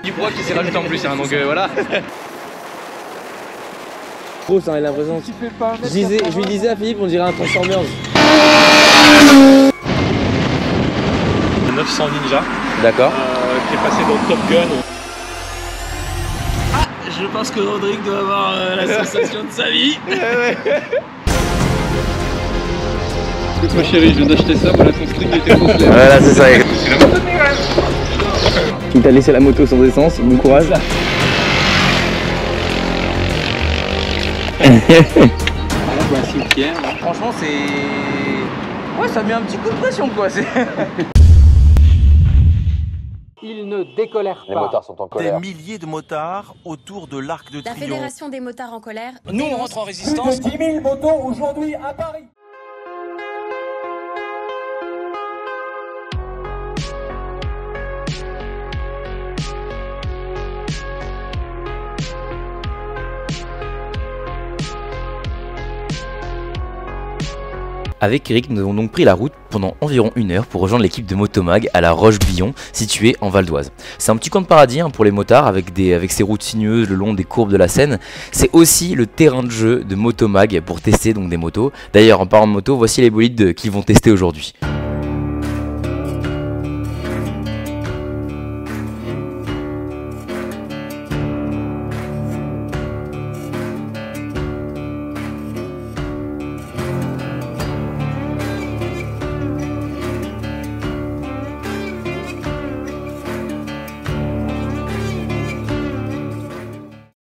Du poids qui s'est rajouté en plus, hein, donc voilà. Gros, ça a l'impression. Je lui disais à Philippe, on dirait un Transformers. 900 Ninja. D'accord. Qui est passé dans Top Gun. Ah, je pense que Rodrigue doit avoir la sensation de sa vie. Écoute ma chérie, je viens d'acheter ça, voilà ton string était trop clair. Voilà, c'est ça. Il t'a laissé la moto sans essence, bon courage. Franchement, c'est. Ouais, ça met un petit coup de pression quoi. Ils ne décolèrent pas. Les motards sont en colère. Des milliers de motards autour de l'Arc de La Triomphe. Fédération des motards en colère. Nous on rentre en résistance. Plus de 10 000 motos aujourd'hui à Paris. Avec Eric, nous avons donc pris la route pendant environ 1 heure pour rejoindre l'équipe de Motomag à la Roche-Billon, située en Val d'Oise. C'est un petit coin de paradis hein, pour les motards avec ses routes sinueuses le long des courbes de la Seine. C'est aussi le terrain de jeu de Motomag pour tester donc des motos. D'ailleurs, en parlant de moto, voici les bolides qu'ils vont tester aujourd'hui.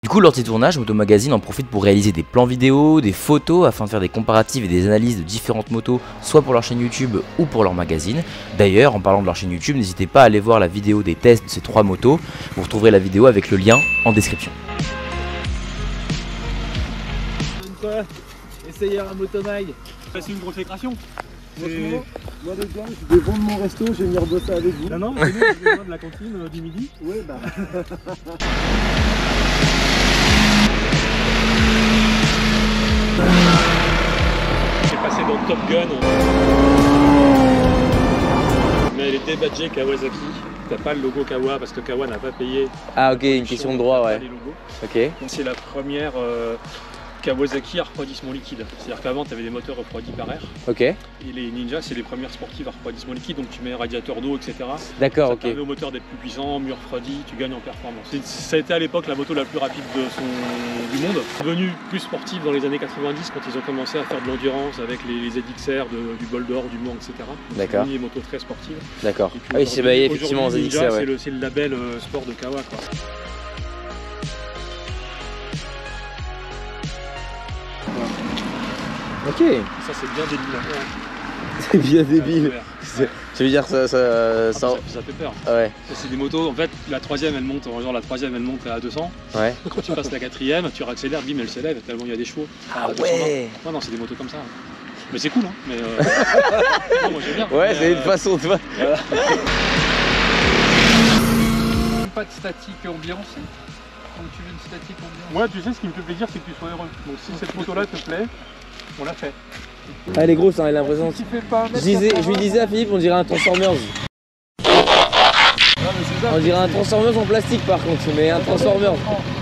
Du coup, lors de ces tournages, Motomagazine en profite pour réaliser des plans vidéo, des photos afin de faire des comparatifs et des analyses de différentes motos, soit pour leur chaîne YouTube ou pour leur magazine. D'ailleurs, en parlant de leur chaîne YouTube, n'hésitez pas à aller voir la vidéo des tests de ces 3 motos. Vous retrouverez la vidéo avec le lien en description. Essayer un Motomag. C'est une consécration. Moi les gars, je vais vendre mon resto, je vais venir bosser avec vous. Non, c'est nous, je vais de la cantine du midi. Ouais, bah. J'ai passé dans Top Gun. Mais elle est débadgée Kawasaki. T'as pas le logo Kawa parce que Kawa n'a pas payé. Ah ok, une question de droit, ouais. Les logos. Ok. C'est la première Kawasaki à refroidissement liquide. C'est-à-dire qu'avant, tu avais des moteurs refroidis par air. Ok. Et les Ninja, c'est les premières sportives à refroidissement liquide. Donc tu mets un radiateur d'eau, etc. D'accord, Ça ok. permet au moteur d'être plus puissant, mieux refroidi, tu gagnes en performance. Ça a été à l'époque la moto la plus rapide du monde. Devenue plus sportive dans les années 90 quand ils ont commencé à faire de l'endurance avec les ZXR du Bol d'Or, du Mans, etc. D'accord. Des motos très sportives. D'accord. Et puis Ah oui, c'est effectivement aujourd'hui, ZXR, Ninja, ouais. c'est le label sport de Kawa, quoi. Ok. Ça c'est bien débile. C'est bien débile. Ça veut dire ça fait peur. Ouais. Ça, c'est des motos, en fait la troisième elle monte, à 200. Ouais. Quand tu passes la quatrième, tu réaccélères, bim elle s'élève tellement il y a des chevaux. Ah ouais. Non, c'est des motos comme ça. Mais c'est cool hein. Mais non, moi j'aime bien. Ouais, c'est une façon de voir. Voilà. Pas de statique ambiance. Comme tu veux une statique ambiance. Moi tu sais ce qui me fait plaisir c'est que tu sois heureux. Donc si cette moto là te plaît, on l'a fait. Ah, elle est grosse, hein, elle a l'impression. Je lui disais à Philippe, on dirait un Transformers. On dirait un Transformers en plastique par contre, mais un Transformers.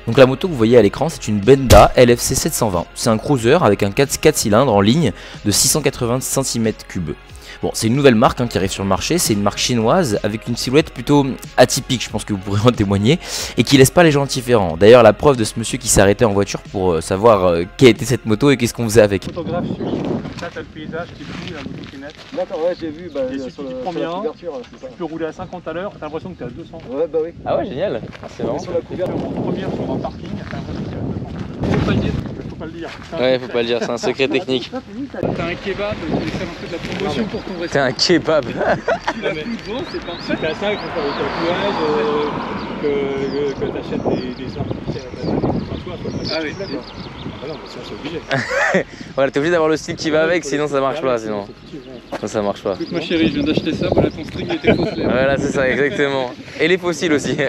Donc la moto que vous voyez à l'écran, c'est une Benda LFC 720. C'est un cruiser avec un 4 cylindres en ligne de 680 cm3. Bon, c'est une nouvelle marque hein, qui arrive sur le marché, c'est une marque chinoise avec une silhouette plutôt atypique, je pense que vous pourrez en témoigner, et qui laisse pas les gens indifférents. D'ailleurs, la preuve de ce monsieur qui s'est arrêté en voiture pour savoir quelle était cette moto et qu'est-ce qu'on faisait avec. Photographe suit, comme ça t'as le paysage qui est flou, la moto qui est nette. D'accord, ouais, j'ai vu. Bah, Et si tu prends bien, tu peux rouler à 50 à l'heure, t'as l'impression que t'es à 200. Ouais, bah oui. Ah ouais, génial, c'est marrant. Sur la couverture. En première sur un parking, t'as l'impression que t'es à 200. Faut pas le dire. Faut pas le dire. Ouais, faut pas le dire, c'est un secret technique. T'as un kebab, tu vais faire un peu de la promotion pour ton resto. T'es un kebab. Tu l'as plus devant, c'est parfait. C'est à ça qu'il faut faire le tatouage, que t'achètes des artificiels à ta tête. Enfin, toi, Ah oui. Ah non, mais ça c'est obligé. Voilà, t'es obligé d'avoir le style qui va avec, sinon ça marche pas, sinon. Ça marche pas. Écoute ma chérie, je viens d'acheter ça, voilà ton string était faux clair. Voilà, c'est ça, exactement. Et les fossiles aussi. Ton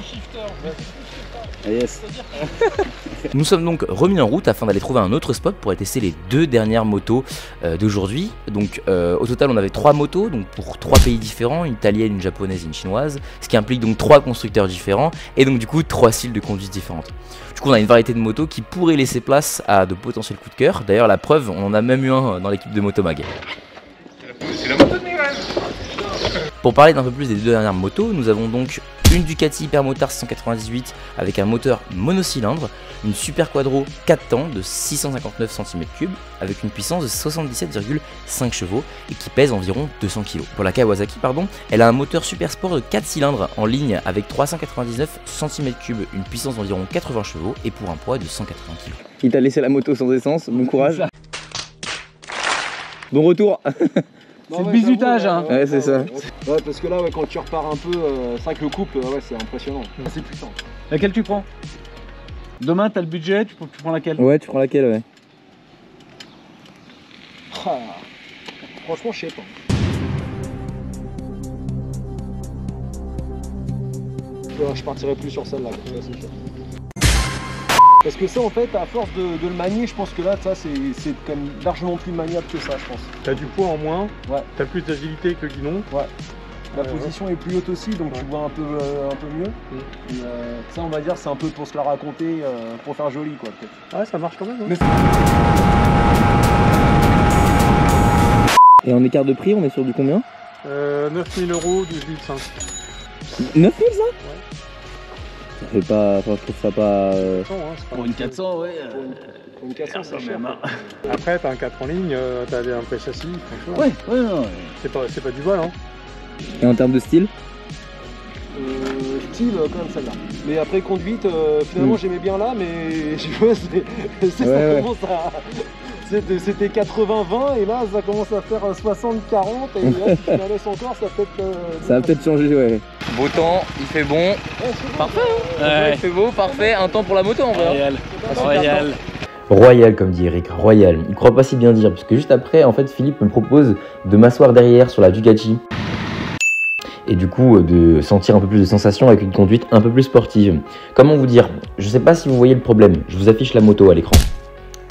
shifter. Yes. Nous sommes donc remis en route afin d'aller trouver un autre spot pour aller tester les 2 dernières motos d'aujourd'hui. Donc au total on avait 3 motos, donc pour 3 pays différents, une italienne, une japonaise et une chinoise, ce qui implique donc 3 constructeurs différents et donc du coup 3 styles de conduite différentes. Du coup on a une variété de motos qui pourraient laisser place à de potentiels coups de cœur. D'ailleurs la preuve, on en a même eu un dans l'équipe de Motomag. C'est la moto de mes rêves. Pour parler d'un peu plus des 2 dernières motos, nous avons donc une Ducati Hypermotard 698 avec un moteur monocylindre, une Super Quadro 4 temps de 659 cm3 avec une puissance de 77,5 chevaux et qui pèse environ 200 kg. Pour la Kawasaki, elle a un moteur Super Sport de 4 cylindres en ligne avec 399 cm3, une puissance d'environ 80 chevaux et pour un poids de 180 kg. Il t'a laissé la moto sans essence, bon courage. Bon retour. C'est le bizutage, hein. Ouais, c'est ça. Ouais, parce que là, ouais, quand tu repars un peu, c'est vrai que le couple, ouais, c'est impressionnant. C'est puissant. Laquelle tu prends? Demain, t'as le budget, tu prends laquelle? Ouais, tu prends laquelle, ouais. Ah, franchement, je sais pas. Ouais, je partirais plus sur celle-là, c'est sûr. Parce que ça, en fait, à force de le manier, je pense que là, ça, c'est quand même largement plus maniable que ça, je pense. T'as du poids en moins, Ouais. t'as plus d'agilité que le guidon. Ouais. La position est plus haute aussi, donc tu vois un peu mieux. Et, ça, on va dire, c'est un peu pour se la raconter, pour faire joli, quoi, peut-être. Ouais, ça marche quand même. Hein. Et en écart de prix, on est sur du combien? 9000 €, 12 500. 9000 ça? Ouais. Ça fait pas, enfin, je trouve ça pas... Pour une 400, ouais. Pour une 400, c'est cher. Après, t'as un 4 en ligne, t'as un pré châssis, franchement. Ouais, non. C'est pas du vol, hein. Et en termes de style? Style, quand même celle-là. Mais après, conduite, finalement, j'aimais bien là, mais je vois, ça commence à... C'était 80-20 et là ça commence à faire 60-40 et là si je la laisse encore ça peut-être... Ça va peut-être changer, ouais. Beau temps, il fait bon. Parfait, hein. Il fait beau, parfait. Un temps pour la moto en vrai. Royal comme dit Eric, royal. Il croit pas si bien dire, puisque juste après, en fait, Philippe me propose de m'asseoir derrière sur la Ducati. Et du coup, de sentir un peu plus de sensation avec une conduite un peu plus sportive. Comment vous dire? Je sais pas si vous voyez le problème. Je vous affiche la moto à l'écran.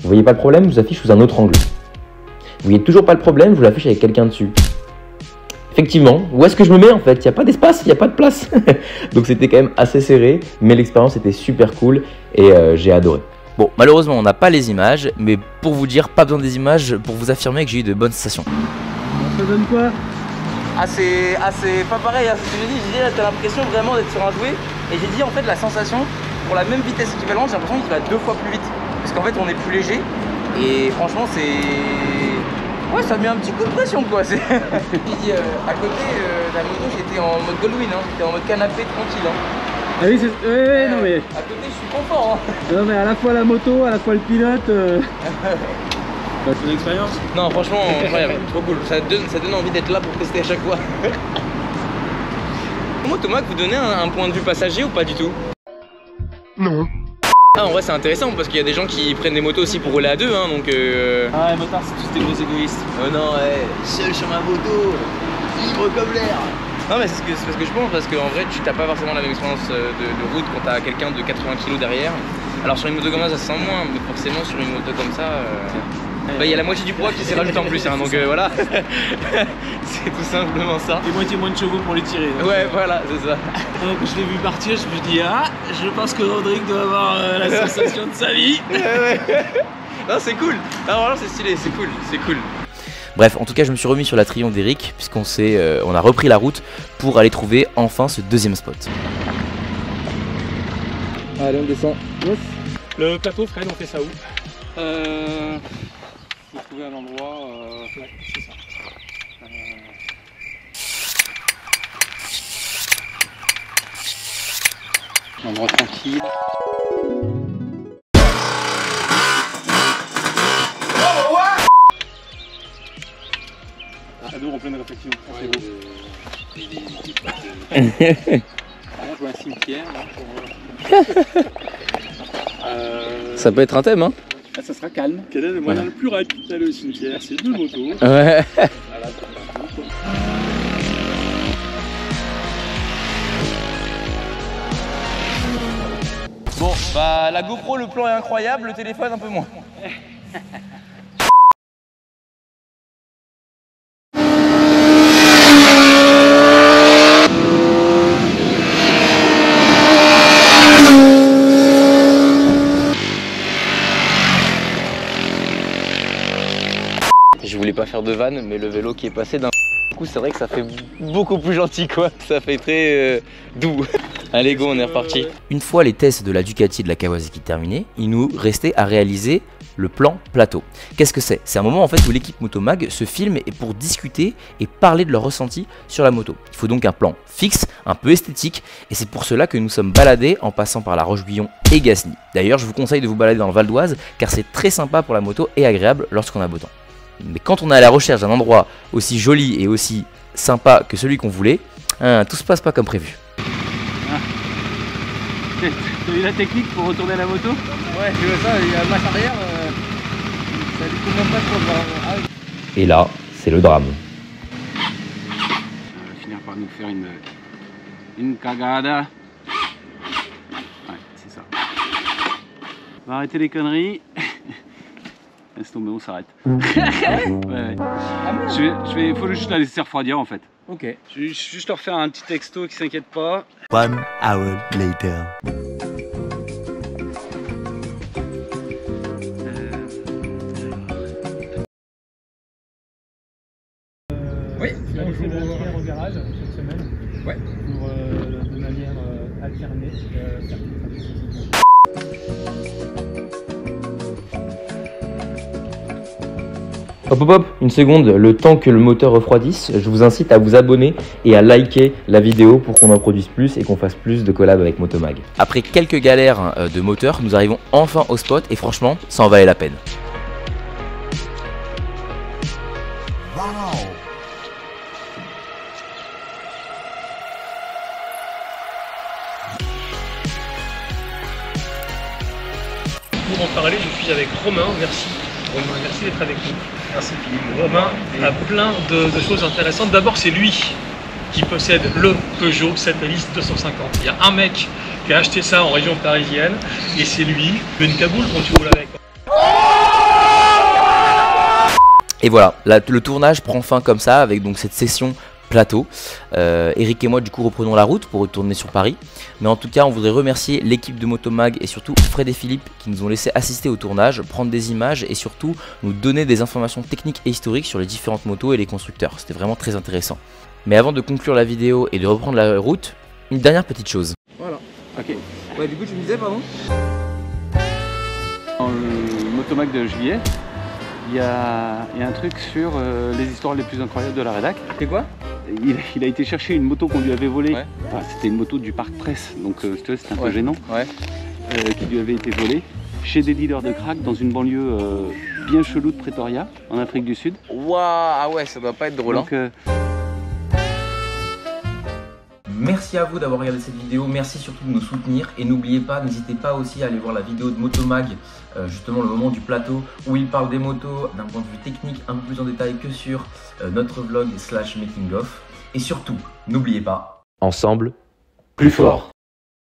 Vous voyez pas le problème, je vous affiche sous un autre angle. Vous voyez toujours pas le problème, je vous l'affiche avec quelqu'un dessus. Effectivement, où est-ce que je me mets en fait? Il n'y a pas d'espace, il n'y a pas de place. Donc c'était quand même assez serré, mais l'expérience était super cool et j'ai adoré. Bon, malheureusement on n'a pas les images, mais pour vous dire, pas besoin des images pour vous affirmer que j'ai eu de bonnes sensations. Ça donne quoi? C'est pas pareil, hein, c'est ce que j'ai dit, là t'as l'impression vraiment d'être sur un jouet. Et j'ai dit en fait la sensation, pour la même vitesse équivalente, j'ai l'impression qu'il va 2 fois plus vite. Parce qu'en fait on est plus léger et franchement c'est... Ouais, ça met un petit coup de pression quoi. À côté de la moto j'étais en mode Goldwyn, hein. J'étais en mode canapé tranquille. Hein. Ah oui, non mais... À côté je suis confort. Hein. Non mais à la fois la moto, à la fois le pilote... C'est une expérience? Non franchement incroyable, trop cool. Ça donne envie d'être là pour tester à chaque fois. Motomag, vous donnez un point de vue passager ou pas du tout? Non. Ah, en vrai c'est intéressant parce qu'il y a des gens qui prennent des motos aussi pour rouler à 2 hein, donc Ah les motards c'est tous des gros égoïstes. non ouais, seul sur ma moto, libre comme l'air. Non mais c'est ce que je pense parce qu'en vrai tu t'as pas forcément la même expérience de route quand t'as quelqu'un de 80 kg derrière. Alors sur une moto comme ça se sent moins, mais forcément sur une moto comme ça... Bah il y a la moitié du poids qui s'est rajouté en plus hein, donc voilà. C'est tout simplement ça. Et moitié moins de chevaux pour les tirer. Donc. Ouais voilà c'est ça. Donc je l'ai vu partir, je me dis ah je pense que Rodrigue doit avoir la sensation de sa vie. Non c'est cool. Non vraiment c'est stylé, c'est cool, c'est cool. Bref, en tout cas, je me suis remis sur la Triomphe d'Eric puisqu'on on a repris la route pour aller trouver enfin ce deuxième spot. Allez, on descend. Yes. Le plateau, Fred, on fait ça où? Faut trouver un endroit. Ouais, c'est ça. Un endroit tranquille. À deux en pleine réflexion. Ouais, je vois un cimetière. Ça peut être un thème, hein? Là, ça sera calme. Quel est le moyen le plus rapide d'aller au cimetière? C'est 2 motos. Ouais. Voilà. Bon, Bah la GoPro, le plan est incroyable, le téléphone un peu moins. Je voulais pas faire de vanne, mais le vélo qui est passé d'un coup, c'est vrai que ça fait beaucoup plus gentil quoi. Ça fait très doux. Allez go, on est reparti. Une fois les tests de la Ducati et de la Kawasaki terminés, il nous restait à réaliser le plan plateau. Qu'est-ce que c'est? C'est un moment en fait où l'équipe Motomag se filme et pour discuter et parler de leur ressenti sur la moto. Il faut donc un plan fixe, un peu esthétique, et c'est pour cela que nous sommes baladés en passant par la Roche-Guyon et Gasny. D'ailleurs, je vous conseille de vous balader dans le Val d'Oise car c'est très sympa pour la moto et agréable lorsqu'on a beau temps. Mais quand on est à la recherche d'un endroit aussi joli et aussi sympa que celui qu'on voulait, tout se passe pas comme prévu. T'as eu la technique pour retourner la moto? Ouais, tu vois ça, il y a masse arrière, ça découle même pas trop. Et là, c'est le drame. On va finir par nous faire une cagada. Ouais, c'est ça. On va arrêter les conneries. Laisse tomber, on s'arrête. Ouais. Faut juste la laisser refroidir en fait. Ok. Je vais juste leur faire un petit texto qui s'inquiète pas. 1 hour later. Oui, on fait de la repérage cette semaine. Ouais. Pour de manière alternée faire du trafic. Hop hop hop, une seconde, le temps que le moteur refroidisse, je vous incite à vous abonner et à liker la vidéo pour qu'on en produise plus et qu'on fasse plus de collabs avec Motomag. Après quelques galères de moteur, nous arrivons enfin au spot et franchement, ça en valait la peine. Pour en parler, je suis avec Romain, merci. Romain, merci d'être avec nous. Merci Philippe. Romain a plein de choses intéressantes. D'abord, c'est lui qui possède le Peugeot 7LX 250. Il y a un mec qui a acheté ça en région parisienne et c'est lui. Une cagoule quand tu roules avec. Et voilà, le tournage prend fin comme ça avec donc cette session plateau. Eric et moi du coup reprenons la route pour retourner sur Paris. Mais en tout cas on voudrait remercier l'équipe de Motomag et surtout Fred et Philippe qui nous ont laissé assister au tournage, prendre des images et surtout nous donner des informations techniques et historiques sur les différentes motos et les constructeurs. C'était vraiment très intéressant. Mais avant de conclure la vidéo et de reprendre la route, une dernière petite chose. Voilà. Ok. Ouais, du coup tu me disais, pardon? Dans le Motomag de juillet, il y a un truc sur les histoires les plus incroyables de la rédac. C'est quoi? Il a été chercher une moto qu'on lui avait volée. Ouais. Enfin, c'était une moto du parc presse, donc c'était un peu gênant. Ouais. Qui lui avait été volée chez des dealers de crack dans une banlieue bien chelou de Pretoria, en Afrique du Sud. Waouh, ah ouais, ça doit pas être drôle. Donc, Merci à vous d'avoir regardé cette vidéo, merci surtout de nous soutenir et n'oubliez pas, n'hésitez pas aussi à aller voir la vidéo de Motomag, justement le moment du plateau où il parle des motos d'un point de vue technique un peu plus en détail que sur notre vlog / making of. Et surtout, n'oubliez pas, ensemble, plus fort.